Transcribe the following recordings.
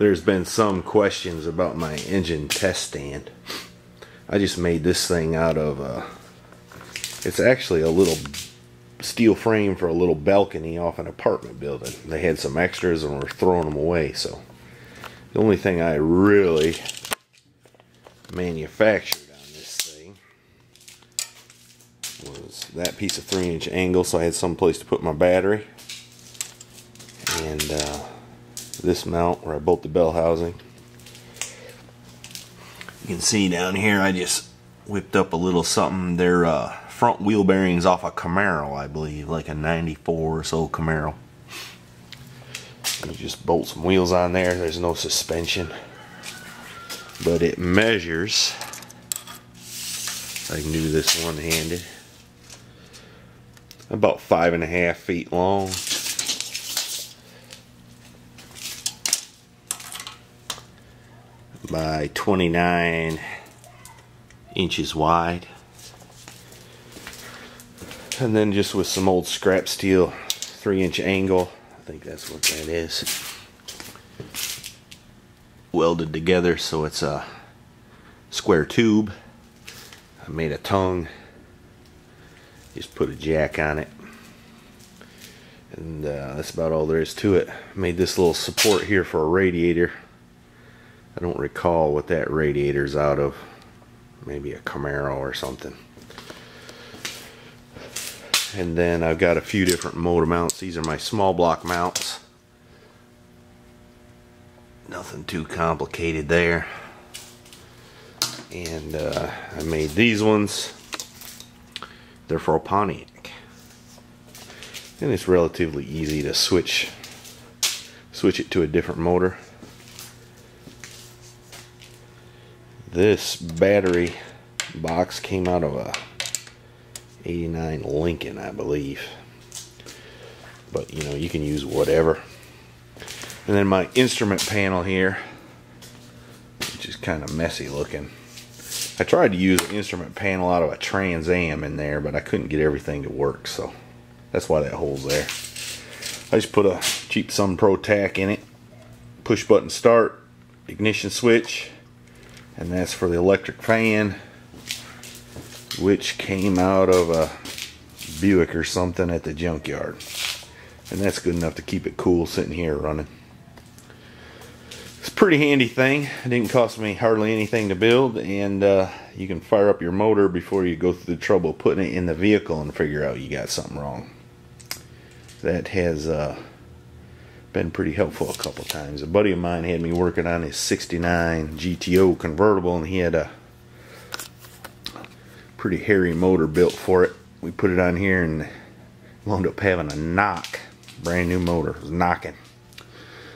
There's been some questions about my engine test stand. I just made this thing out of, it's actually a little steel frame for a little balcony off an apartment building. They had some extras and were throwing them away, so the only thing I really manufactured on this thing was that piece of 3-inch angle, so I had some place to put my battery, and this mount where I bolt the bell housing. You can see down here I just whipped up a little something. They're front wheel bearings off a Camaro, I believe, like a 94 or so Camaro. You just bolt some wheels on there. There's no suspension, but it measures, I can do this one-handed, about 5.5 feet long. By 29 inches wide. And then just with some old scrap steel 3-inch angle, I think that's what that is, welded together so it's a square tube. I made a tongue, just put a jack on it, and that's about all there is to it. Made this little support here for a radiator. I don't recall what that radiator's out of. Maybe a Camaro or something. And then I've got a few different motor mounts. These are my small block mounts. Nothing too complicated there. And I made these ones. They're for a Pontiac. And it's relatively easy to switch it to a different motor. This battery box came out of a 89 Lincoln, I believe. But you know, you can use whatever. And then my instrument panel here, which is kind of messy looking. I tried to use an instrument panel out of a Trans Am in there, but I couldn't get everything to work, so that's why that hole's there. I just put a cheap Sun Pro tack in it, push button start, ignition switch, and that's for the electric fan, which came out of a Buick or something at the junkyard. And that's good enough to keep it cool sitting here running. It's a pretty handy thing. It didn't cost me hardly anything to build, and you can fire up your motor before you go through the trouble of putting it in the vehicle and figure out you got something wrong. That has been pretty helpful a couple times. A buddy of mine had me working on his 69 GTO convertible, and he had a pretty hairy motor built for it. We put it on here and wound up having a knock. Brand new motor. It was knocking.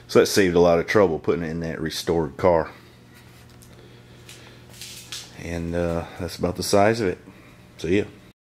So that saved a lot of trouble putting it in that restored car. And that's about the size of it. See ya.